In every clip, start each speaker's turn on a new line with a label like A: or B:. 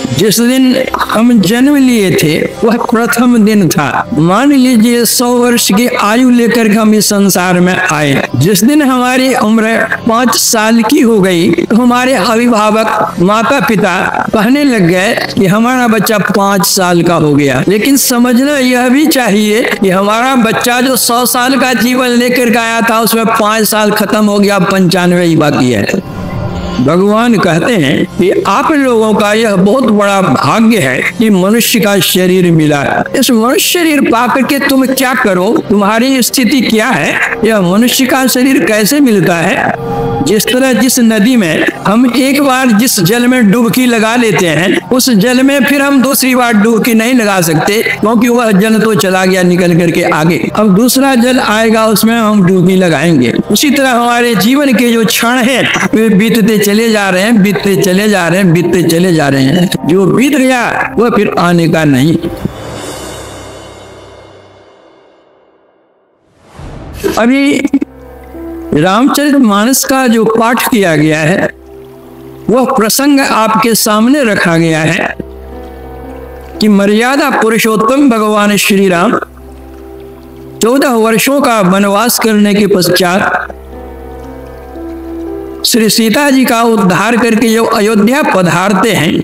A: जिस दिन हम जन्म लिए थे वह प्रथम दिन था। मान लीजिए 100 वर्ष की आयु लेकर हम इस संसार में आए। जिस दिन हमारी उम्र 5 साल की हो गई तो हमारे अभिभावक माता पिता कहने लग गए कि हमारा बच्चा 5 साल का हो गया। लेकिन समझना यह भी चाहिए कि हमारा बच्चा जो 100 साल का जीवन लेकर के आया था उसमें 5 साल खत्म हो गया, 95 ही बाकी है। भगवान कहते हैं कि आप लोगों का यह बहुत बड़ा भाग्य है कि मनुष्य का शरीर मिला है। इस मनुष्य शरीर पाकर के तुम क्या करो, तुम्हारी स्थिति क्या है, यह मनुष्य का शरीर कैसे मिलता है। जिस तरह जिस नदी में हम एक बार जिस जल में डुबकी लगा लेते हैं उस जल में फिर हम दूसरी बार डुबकी नहीं लगा सकते, क्योंकि वह जल तो चला गया निकल करके आगे। अब दूसरा जल आएगा उसमें हम डुबकी लगाएंगे। उसी तरह हमारे जीवन के जो क्षण है वे बीतते चले जा रहे हैं, बीतते चले जा रहे हैं, बीतते चले जा रहे हैं। जो बीत गया वह फिर आने का नहीं। अभी रामचरितमानस का जो पाठ किया गया है वह प्रसंग आपके सामने रखा गया है कि मर्यादा पुरुषोत्तम भगवान श्री राम 14 वर्षों का वनवास करने के पश्चात श्री सीता जी का उद्धार करके जो अयोध्या पधारते हैं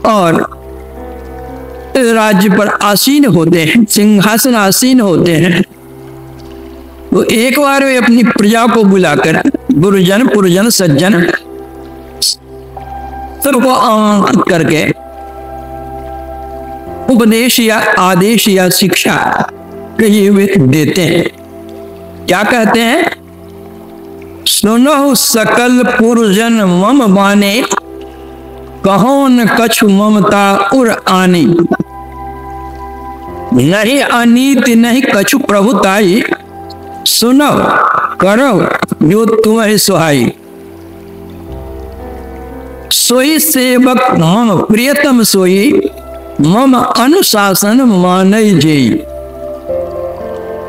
A: और राज्य पर आसीन होते हैं, सिंहासन आसीन होते हैं, तो एक बार वे अपनी प्रजा को बुलाकर गुरुजन पुरजन सज्जन सबको आमंत्रित करके उपदेश या आदेश या शिक्षा कही हुए देते हैं। क्या कहते हैं? सुनो सकल पुरजन मम बाने, कहो न कछु ममता उर आनी। नहीं अनीति नहीं कछु प्रभुताई, सुनो करो जो तुम्हें सुहाई। सोई सेवक मम प्रियतम सोई, मम अनुशासन मानई जेई।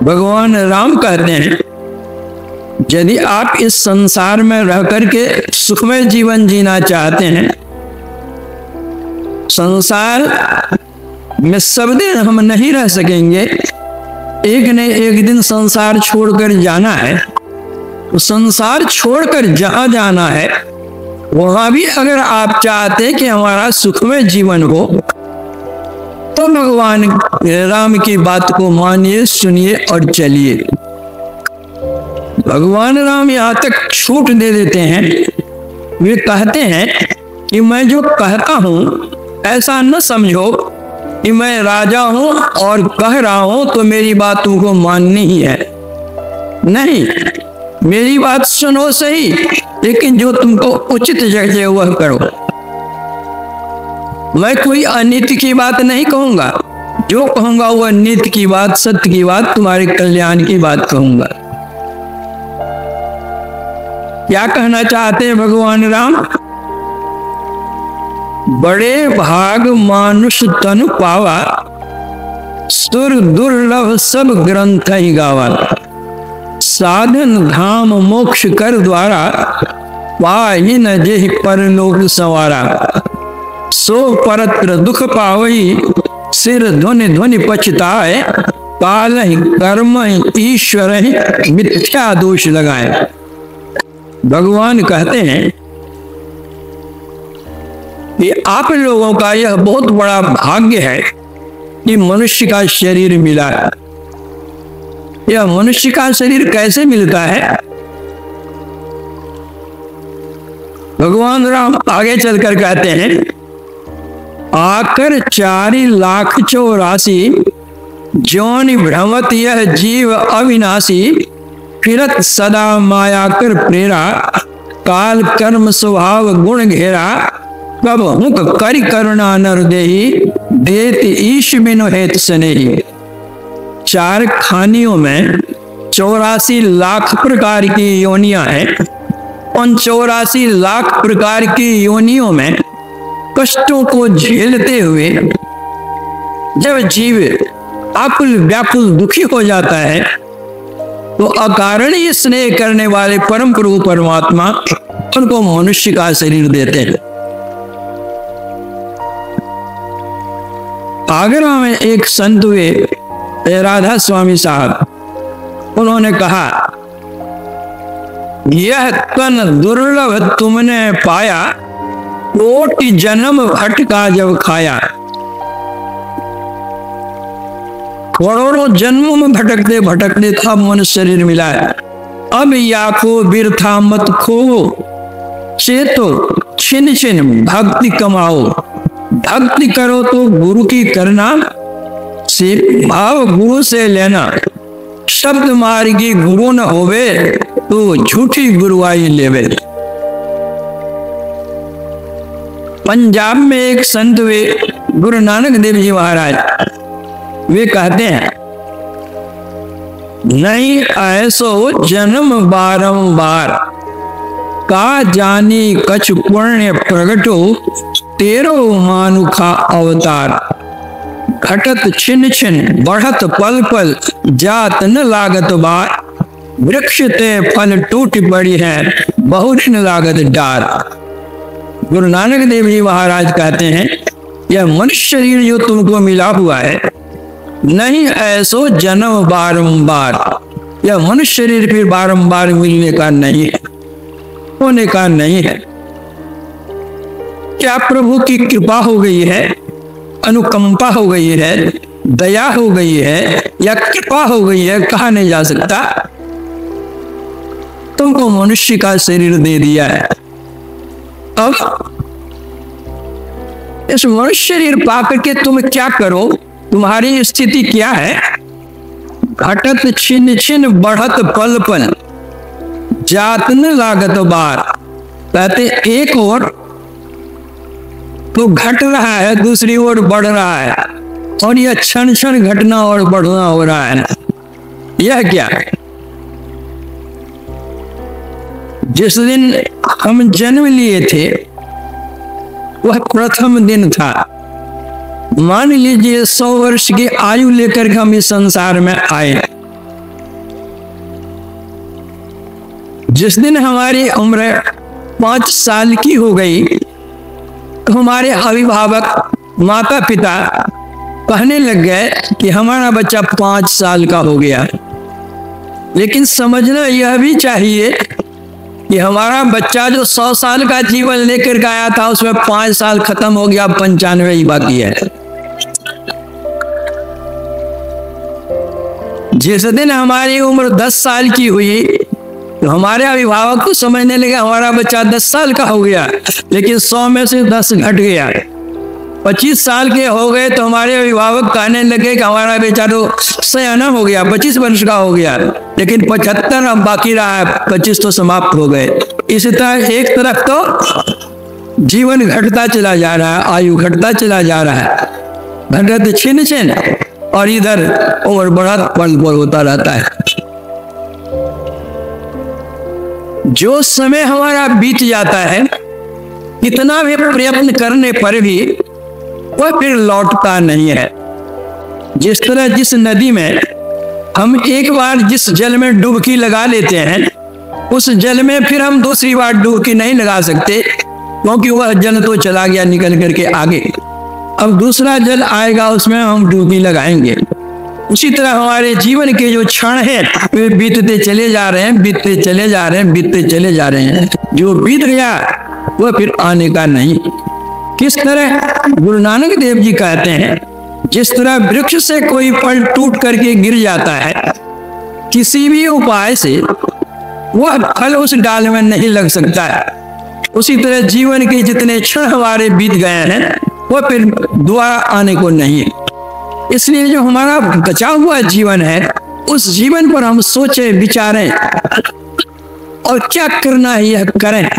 A: भगवान राम कहते हैं यदि आप इस संसार में रह करके सुखमय जीवन जीना चाहते हैं, संसार में सब दिन हम नहीं रह सकेंगे, एक न एक दिन संसार छोड़कर जाना है। तो संसार छोड़कर जहां जाना है वहां भी अगर आप चाहते हैं कि हमारा सुखमय जीवन हो तो भगवान राम की बात को मानिए, सुनिए और चलिए। भगवान राम यहाँ तक छूट दे देते हैं। वे कहते हैं कि मैं जो कहता हूं ऐसा न समझो कि मैं राजा हूं और कह रहा हूं तो मेरी बात तुमको माननी ही है। नहीं, मेरी बात सुनो सही, लेकिन जो तुमको उचित जगह वह करो। मैं कोई अनित्य की बात नहीं कहूंगा, जो कहूंगा वह नित्य की बात, सत्य की बात, तुम्हारे कल्याण की बात कहूंगा। क्या कहना चाहते हैं भगवान राम? बड़े भाग मानुष तनु पावा, सुर दुर्लभ सब ग्रंथ ही गावा। साधन धाम मोक्ष कर द्वारा, पाहि न जेहि परलोक संवारा। सो परत्र दुख पावई, सिर ध्वनि ध्वनि पछताए। काल ही कर्म ही ईश्वर ही मिथ्या दोष लगाए। भगवान कहते हैं कि आप लोगों का यह बहुत बड़ा भाग्य है कि मनुष्य का शरीर मिला है। यह मनुष्य का शरीर कैसे मिलता है? भगवान राम आगे चलकर कहते हैं, आकर 4,84,000 जौन भ्रमत यह जीव अविनाशी। फिरत सदा माया कर प्रेरा, काल कर्म स्वभाव गुण घेरा। कब हुक करि करुणा नर देही, देत ईश बिनु हेत स्नेही। 4 खानियों में 84 लाख प्रकार की योनियां हैं। उन 84 लाख प्रकार की योनियों में कष्टों को झेलते हुए जब जीव आकुल व्याकुल दुखी हो जाता है तो अकारण ही स्नेह करने वाले परम प्रभु परमात्मा उनको मनुष्य का शरीर देते हैं। आगरा में एक संत हुए राधा स्वामी साहब, उन्होंने कहा, यह तन दुर्लभ तुमने पाया, कोटि जन्म भटका जब खाया। करोड़ों जन्मों में भटकते भटकते था मनुष्य शरीर मिला है। अब या को बिरथा मत खो, चेतो छिन छिन भक्ति कमाओ। भक्ति करो तो गुरु की करना, से भाव गुरु से लेना। शब्द मार्गी गुरु न होवे, तो झूठी गुरुआई लेवे। पंजाब में एक संत वे गुरु नानक देव जी महाराज, वे कहते हैं, नहीं ऐसो जन्म बारंबार, का जानी कछ पुण्य प्रगटो, तेरो मानुखा अवतार। घटत छिन छिन बढ़त पल पल, जात न लागत बार। वृक्ष ते फल टूट पड़ी है, बहुत न लागत डार। गुरु नानक देव जी महाराज कहते हैं, यह मनुष्य शरीर जो तुमको मिला हुआ है, नहीं ऐसो जन्म बारंबार, यह मनुष्य शरीर फिर बारंबार मिलने का नहीं है, होने का नहीं है। क्या प्रभु की कृपा हो गई है, अनुकंपा हो गई है, दया हो गई है, या कृपा हो गई है, कहा नहीं जा सकता। तुमको मनुष्य का शरीर दे दिया है। अब इस मनुष्य शरीर पाकर के तुम क्या करो, तुम्हारी स्थिति क्या है। घटत छिन छिन बढ़त पल पल, जात न लागत बार। कहते एक ओर तो घट रहा है, दूसरी ओर बढ़ रहा है, और यह क्षण क्षण घटना और बढ़ना हो रहा है। यह क्या है? जिस दिन हम जन्म लिए थे वह प्रथम दिन था। मान लीजिए 100 वर्ष की आयु लेकर के हम इस संसार में आए। जिस दिन हमारी उम्र 5 साल की हो गई तो हमारे अभिभावक माता पिता कहने लग गए कि हमारा बच्चा 5 साल का हो गया। लेकिन समझना यह भी चाहिए कि हमारा बच्चा जो 100 साल का जीवन लेकर के आया था, उसमें 5 साल खत्म हो गया, 95 ही बाकी है। जिस दिन हमारी उम्र 10 साल की हुई तो हमारे अभिभावक को समझने लगे हमारा बच्चा 10 साल का हो गया, लेकिन 100 में से 10 घट गया। 25 साल के हो गए तो हमारे अभिभावक कहने लगे कि हमारा बेटा तो सयाना हो गया, 25 वर्ष का हो गया, लेकिन 75 अब बाकी रहा है, 25 तो समाप्त हो गए। इसी तरह एक तरफ तो जीवन घटता चला जा रहा है, आयु घटता चला जा रहा है, घटत छिन छिन, और इधर और बड़ा पल पल होता रहता है। जो समय हमारा बीत जाता है, कितना भी प्रयत्न करने पर भी वह फिर लौटता नहीं है। जिस तरह जिस नदी में हम एक बार जिस जल में डुबकी लगा लेते हैं, उस जल में फिर हम दूसरी बार डुबकी नहीं लगा सकते, क्योंकि वह जल तो चला गया निकल करके आगे। अब दूसरा जल आएगा, उसमें हम डुबकी लगाएंगे। उसी तरह हमारे जीवन के जो क्षण हैं वे बीतते चले जा रहे हैं, बीतते चले जा रहे हैं, बीतते चले जा रहे हैं। जो बीत गया वह फिर आने का नहीं। किस तरह गुरु नानक देव जी कहते हैं, जिस तरह वृक्ष से कोई फल टूट करके गिर जाता है, किसी भी उपाय से वह फल उस डाल में नहीं लग सकता है, उसी तरह जीवन के जितने क्षण हमारे बीत गए हैं वह फिर दोबारा आने को नहीं है। इसलिए जो हमारा बचा हुआ जीवन है, उस जीवन पर हम सोचें, विचारें और क्या करना है यह करें।